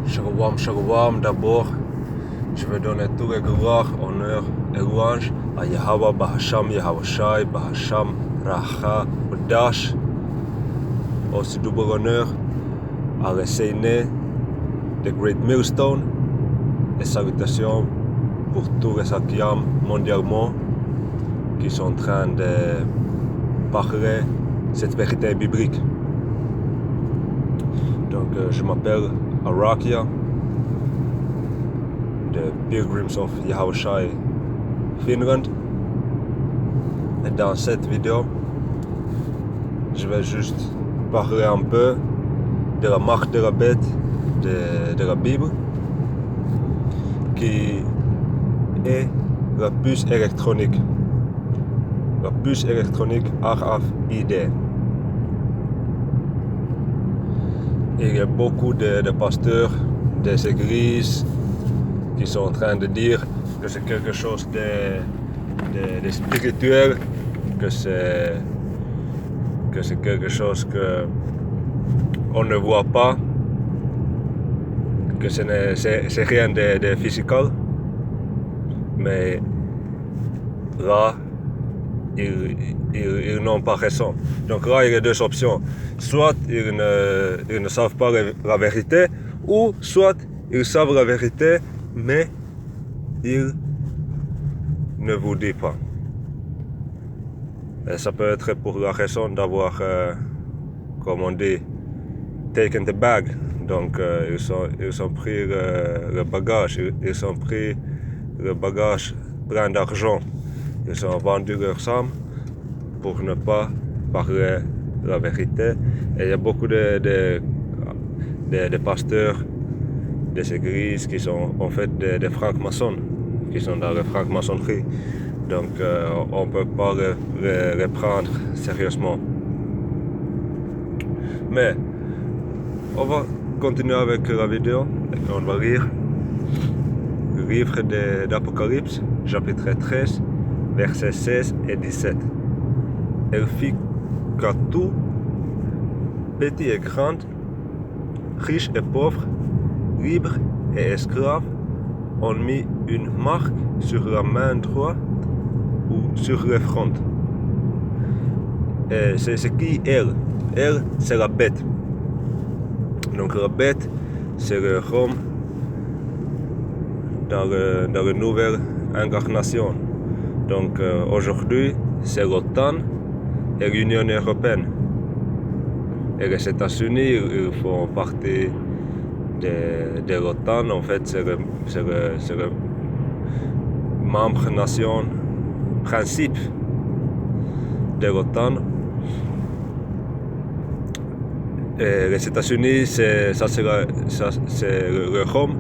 Shalom, d'abord, je veux donner tous les gloires, honneur et louanges à Yahweh, Bahasham, Yahawashi, Bahasham, Racha, Dash. Aussi double honneur à l'Esséné, The Great Millstone, et salutations pour tous les Akiam mondialement qui sont en train de parler cette vérité biblique. Donc, je m'appelle Arakia, de Pilgrims of Yahawashi, Finland. Et dans cette vidéo, je vais juste parler un peu de la marque de la bête de la Bible, qui est la puce électronique. La puce électronique RFID. Il y a beaucoup de pasteurs des églises qui sont en train de dire que c'est quelque chose de spirituel, que c'est quelque chose que on ne voit pas, que c'est rien de physique. Mais là, ils n'ont pas raison. Donc là, il y a deux options. Soit ils ne savent pas la vérité, ou soit ils savent la vérité, mais ils ne vous disent pas. Et ça peut être pour la raison d'avoir, comme on dit, taken the bag. Donc ils ont pris le bagage, ils ont pris le bagage plein d'argent. Ils ont vendu leurs âmes pour ne pas parler la vérité. Et il y a beaucoup de pasteurs des églises qui sont en fait des francs-maçons, qui sont dans la franc-maçonnerie. Donc on ne peut pas les prendre sérieusement. Mais on va continuer avec la vidéo et on va lire le livre d'Apocalypse, chapitre 13, versets 16 et 17. Elle fit qu'à tout, petit et grand, riche et pauvre, libre et esclave, ont mis une marque sur la main droite ou sur le front. Et c'est qui elle? Elle, c'est la bête. Donc la bête, c'est le Rome dans la nouvelle incarnation. Donc aujourd'hui, c'est l'OTAN et l'Union européenne. Et les États-Unis, ils font partie de l'OTAN. En fait, c'est le membre nation principe de l'OTAN. Et les États-Unis, c'est le Rome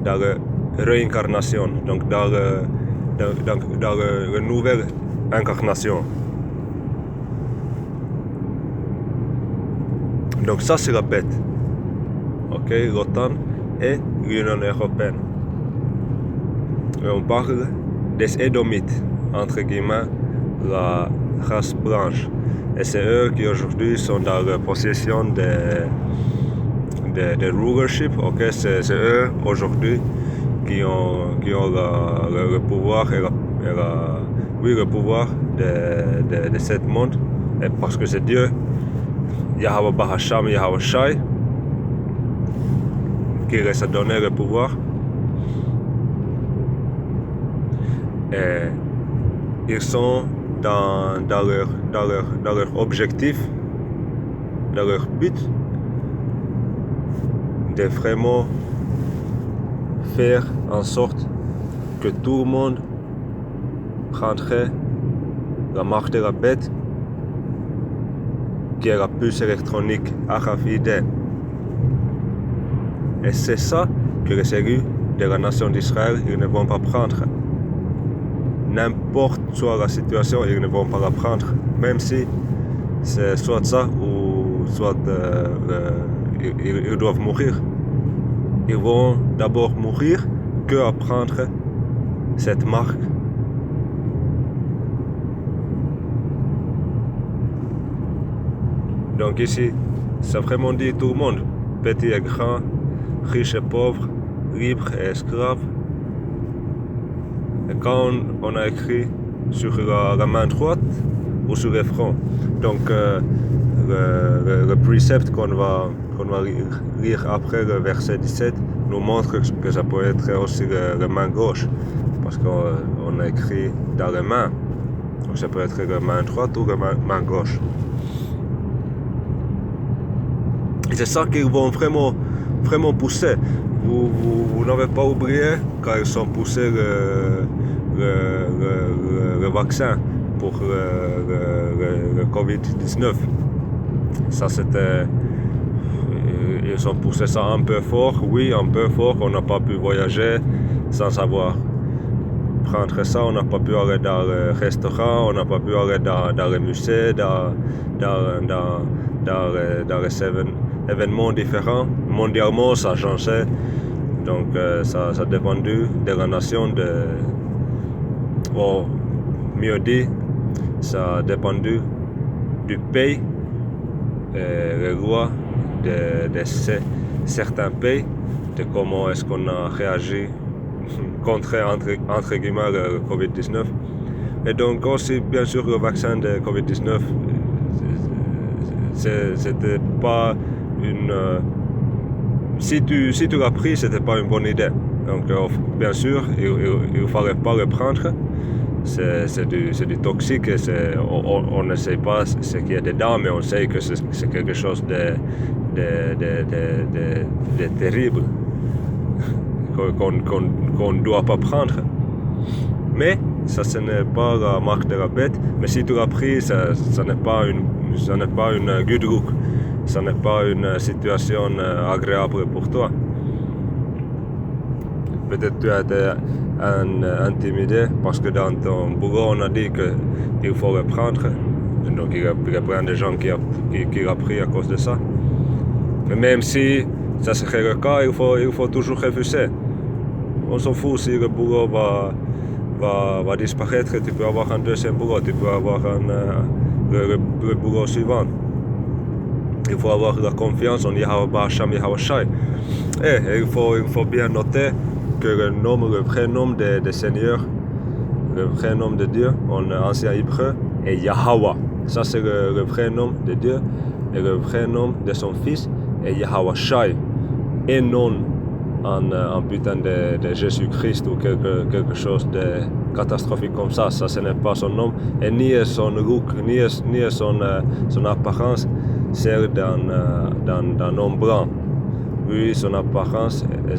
dans la réincarnation, donc dans la nouvelle incarnation. Donc ça, c'est la bête. Ok, l'OTAN et l'Union européenne. Et on parle des Édomites, entre guillemets, la race blanche. Et c'est eux qui aujourd'hui sont dans la possession de rulership. Ok, c'est eux aujourd'hui qui ont le pouvoir le pouvoir de ce monde. Et parce que c'est Dieu, Yahweh Bahasham, Yahawashi, qui les a donné le pouvoir. Et ils sont dans leur objectif, dans leur but, de vraiment faire en sorte que tout le monde prendrait la marque de la bête, qui est la puce électronique RFID. Et c'est ça que les élus de la nation d'Israël, ils ne vont pas prendre. N'importe soit la situation, ils ne vont pas la prendre, même si c'est soit ça ou soit ils doivent mourir. Ils vont d'abord mourir que à prendre cette marque. Donc ici, ça vraiment dit tout le monde, petit et grand, riches et pauvres, libres et esclaves. Et quand on a écrit sur la main droite ou sur le front. Donc le précepte qu'on va lire après le verset 17 nous montre que ça peut être aussi la main gauche, parce qu'on a écrit dans les mains. Donc ça peut être la main droite ou la main gauche. Et c'est ça qu'ils vont vraiment pousser. Vous n'avez pas oublié quand ils ont poussé le vaccin pour le Covid-19. Ça c'était... Ils ont poussé ça un peu fort, oui, un peu fort. On n'a pas pu voyager sans avoir prendre ça. On n'a pas pu aller dans le restaurant, on n'a pas pu aller dans le musée, dans les événements différents. Mondialement, ça a changé. Donc, ça a dépendu de la nation, ou mieux dit, ça a dépendu du pays, les lois de certains pays, de comment est-ce qu'on a réagi contre, entre guillemets, le Covid-19. Et donc aussi, bien sûr, le vaccin de Covid-19, c'était pas une... Si tu l'as pris, c'était pas une bonne idée. Donc, bien sûr, il ne fallait pas le prendre. C'est du toxique, on ne sait pas ce qu'il y a dedans, mais on sait que c'est quelque chose de terrible qu'on ne doit pas prendre. Mais ça, ce n'est pas la marque de la bête. Mais si tu l'as pris, ça n'est pas une good look. Ça n'est pas une situation agréable pour toi. Peut-être tu as été intimidé parce que dans ton boulot on a dit qu'il faut le prendre. Donc il y a plein de gens qui l'ont pris à cause de ça. Mais même si ça serait le cas, il faut toujours refuser. On s'en fout si le boulot va disparaître, tu peux avoir un deuxième boulot, tu peux avoir le boulot suivant. Il faut avoir la confiance en Yahweh Hashem, Yahweh Shai. Et il faut bien noter que le vrai nom de Seigneur, le vrai nom de Dieu en ancien hébreu est Yahweh. Ça c'est le vrai nom de Dieu. Et le vrai nom de son fils est Yahweh Shai. Et non un putain de Jésus-Christ ou quelque chose de catastrophique comme ça. Ça ce n'est pas son nom. Et ni son look, ni son apparence, celle d'un homme blanc. Lui, son apparence est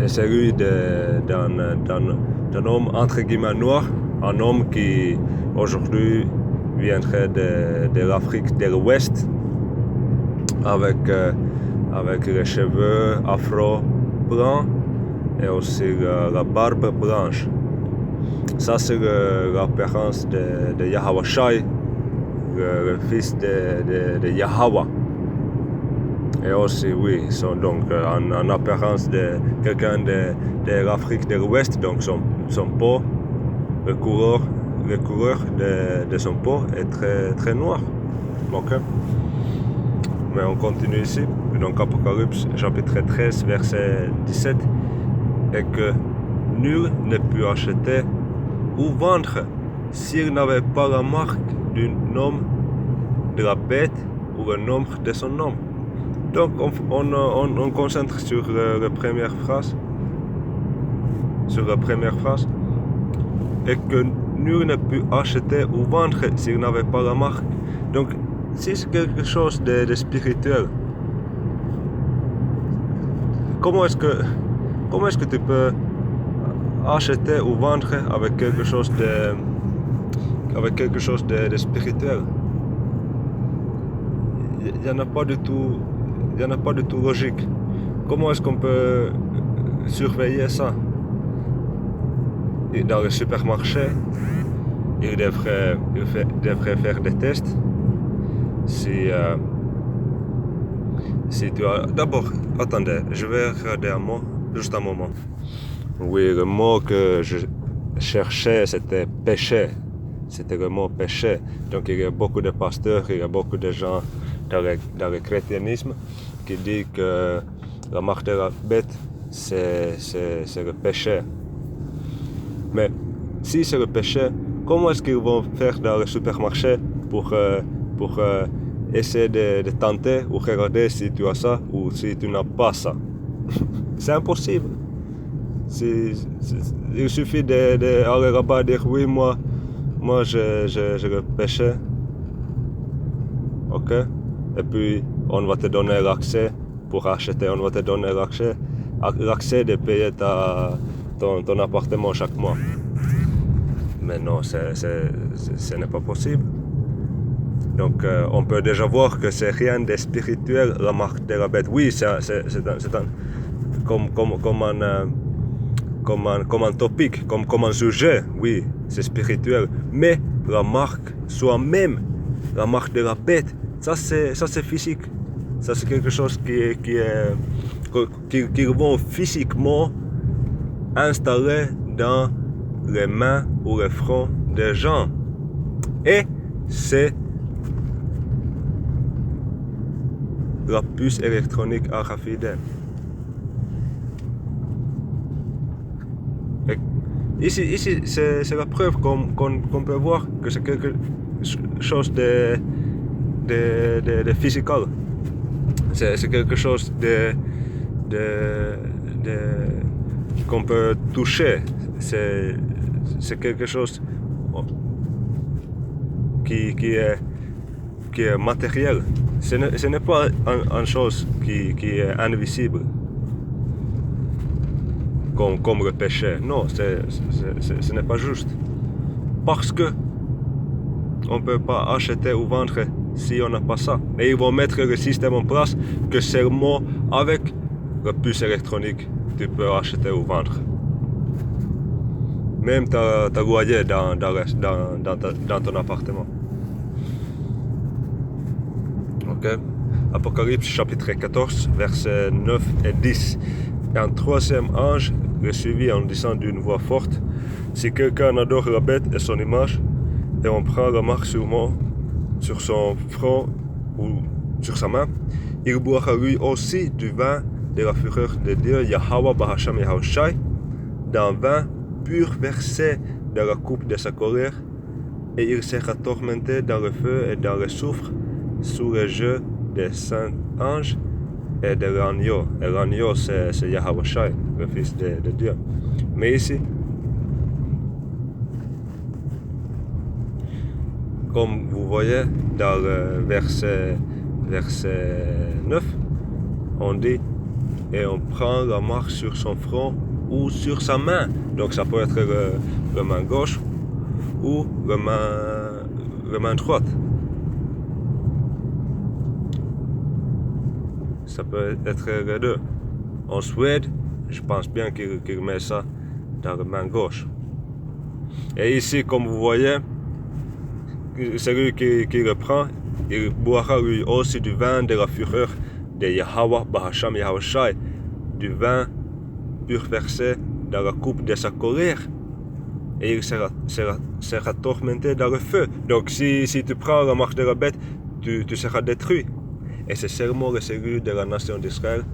celui d'un homme entre guillemets noir, un homme qui aujourd'hui viendrait de l'Afrique de l'Ouest avec les cheveux afro blancs et aussi la barbe blanche. Ça c'est l'apparence de Yahweh Shai, le fils de Yahweh. Et aussi, oui, sont donc en apparence de quelqu'un de l'Afrique de l'Ouest, donc son peau, la couleur de son peau est très, très noire. Okay. Mais on continue ici, donc Apocalypse chapitre 13, verset 17, et que nul ne peut acheter ou vendre s'il n'avait pas la marque du nom de la bête ou le nombre de son nom. Donc on concentre sur la première phrase, et que nul ne peut acheter ou vendre s'il n'avait pas la marque. Donc si c'est quelque chose de spirituel, comment est-ce que tu peux acheter ou vendre avec quelque chose de spirituel? Il n'y en a pas du tout logique. Comment est-ce qu'on peut surveiller ça? Dans le supermarché, il devrait faire des tests. Si tu as... D'abord, attendez, je vais regarder un mot, juste un moment. Oui, le mot que je cherchais, c'était péché. C'était le mot péché. Donc il y a beaucoup de pasteurs, il y a beaucoup de gens dans le chrétianisme qui disent que La marque de la bête, c'est le péché. Mais si c'est le péché, comment est-ce qu'ils vont faire dans le supermarché pour essayer de tenter ou regarder si tu as ça ou si tu n'as pas ça? C'est impossible. Il suffit d'aller là-bas et dire oui, moi j'ai le péché. Ok? Et puis on va te donner l'accès pour acheter, on va te donner l'accès de payer ton appartement chaque mois. Mais non, ce n'est pas possible. Donc on peut déjà voir que c'est rien de spirituel, la marque de la bête. Oui, c'est comme un topic, comme un sujet, oui, c'est spirituel. Mais la marque soi-même, la marque de la bête, ça c'est physique. Ça c'est quelque chose qui vont physiquement installer dans les mains ou les fronts des gens. Et c'est la puce électronique RFID. Ici c'est la preuve qu'on peut voir que c'est quelque chose de physical. C'est quelque chose qu'on peut toucher. C'est quelque chose qui est matériel. Ce n'est pas une chose qui est invisible. Comme le péché. Non, ce n'est pas juste. Parce que on ne peut pas acheter ou vendre si on n'a pas ça. Et ils vont mettre le système en place que seulement avec la puce électronique tu peux acheter ou vendre. Même ta loyer dans ton appartement. Ok? Apocalypse chapitre 14, versets 9 et 10. Et un troisième ange le suivit en disant d'une voix forte: si quelqu'un adore la bête et son image, et on prend la marque sur son front ou sur sa main, il boira lui aussi du vin de la fureur de Dieu, Yahweh Bahasham Yahushai, d'un vin pur versé dans la coupe de sa colère, et il sera tourmenté dans le feu et dans le soufre, sous les yeux des saints anges et de l'agneau. Et l'agneau, c'est Yahushai, le fils de Dieu. Mais ici, comme vous voyez dans le verset 9, on dit et on prend la marque sur son front ou sur sa main. Donc ça peut être la main gauche ou la main droite. Ça peut être les deux. En Suède, je pense bien qu'il met ça dans la main gauche. Et ici, comme vous voyez, celui qui le prend, il boira lui aussi du vin de la fureur de Yahweh Bahasham Yahushai, du vin pur versé dans la coupe de sa colère, et il sera tourmenté dans le feu. Donc si tu prends la marque de la bête, tu seras détruit. Et c'est seulement les cellules de la nation d'Israël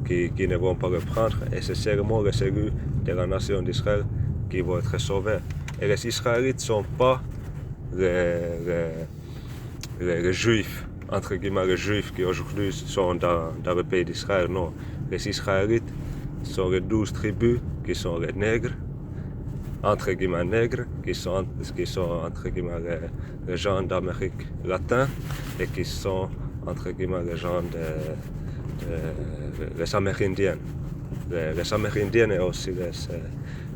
qui ne vont pas le prendre, et c'est seulement les cellules de la nation d'Israël qui vont être sauvées. Et les Israélites ne sont pas les juifs, entre guillemets les juifs qui aujourd'hui sont dans le pays d'Israël. Non, les Israélites sont les 12 tribus qui sont les nègres, entre guillemets nègres, qui sont entre guillemets les gens d'Amérique latine et qui sont entre guillemets les gens les Amérindiens. Les Amérindiens et aussi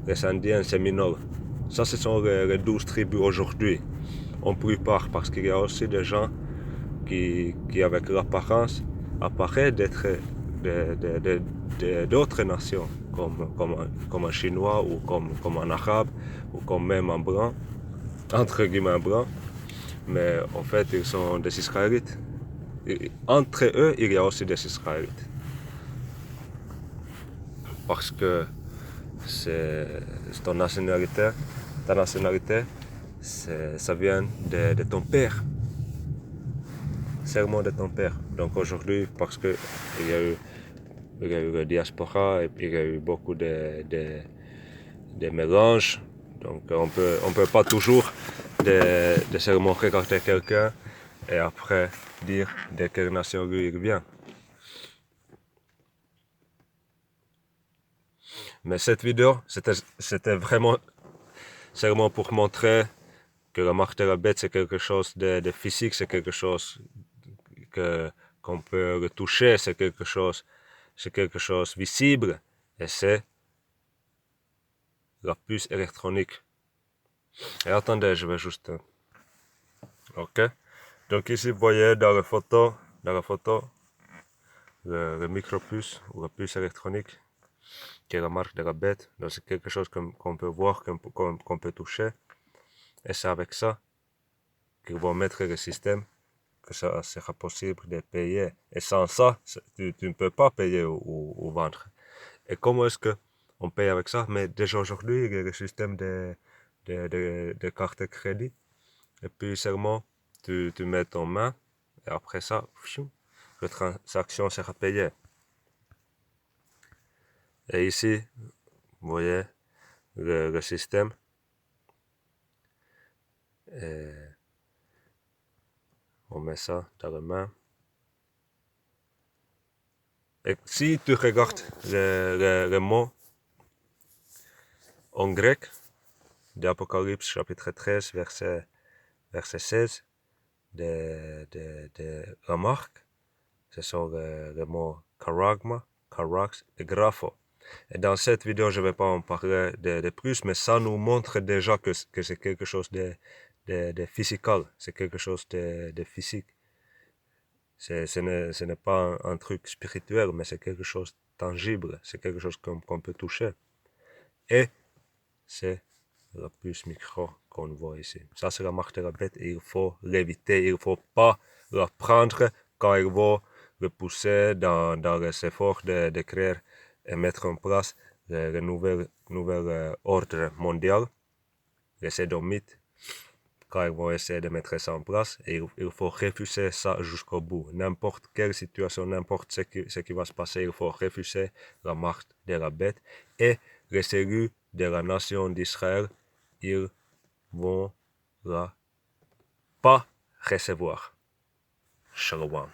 les Indiens séminoles. Ça, ce sont les 12 tribus aujourd'hui. En plupart, parce qu'il y a aussi des gens qui avec l'apparence, apparaissent d'être d'autres nations, comme un Chinois ou comme un Arabe, ou comme même un Blanc, entre guillemets un Blanc. Mais en fait, ils sont des Israélites. Et entre eux, il y a aussi des Israélites. Parce que c'est ta nationalité, ça vient de ton père. Serment de ton père. Donc aujourd'hui, parce qu'il y a eu il y a eu la diaspora et puis il y a eu beaucoup de mélanges. Donc on peut pas toujours de seulement regarder quelqu'un et après dire de quelle nation lui il vient. Mais cette vidéo, c'était vraiment seulement pour montrer que la marque de la bête, c'est quelque chose de physique, c'est quelque chose qu'on peut le toucher, c'est quelque chose visible, et c'est la puce électronique. Et attendez, je vais juste... Ok. Donc ici, vous voyez dans la photo, le micro-puce ou la puce électronique, qui est la marque de la bête. Donc c'est quelque chose qu'on peut voir, qu'on peut toucher. Et c'est avec ça qu'ils vont mettre le système, que ça sera possible de payer. Et sans ça, tu ne peux pas payer ou vendre. Et comment est-ce qu'on paye avec ça? Mais déjà aujourd'hui, il y a le système de carte de crédit. Et puis seulement, tu mets ton main. Et après ça, la transaction sera payée. Et ici, vous voyez le système. Et on met ça dans la main. Et si tu regardes le mot en grec, d'Apocalypse chapitre 13, verset 16, de la marque, ce sont les mots charagma, charax et grapho. Et dans cette vidéo, je ne vais pas en parler de plus, mais ça nous montre déjà que c'est quelque chose de physical, c'est quelque chose de physique. Ce n'est pas un truc spirituel, mais c'est quelque chose de tangible, c'est quelque chose qu'on peut toucher. Et c'est la puce micro qu'on voit ici. Ça, c'est la marque de la bête et il faut l'éviter. Il ne faut pas la prendre quand il va le pousser dans les efforts de créer et mettre en place le nouvel ordre mondial, les sédomites. Quand ils vont essayer de mettre ça en place, et il faut refuser ça jusqu'au bout. N'importe quelle situation, n'importe ce qui va se passer, il faut refuser la marque de la bête. Et les élus de la nation d'Israël, ils vont la pas recevoir. Shalom.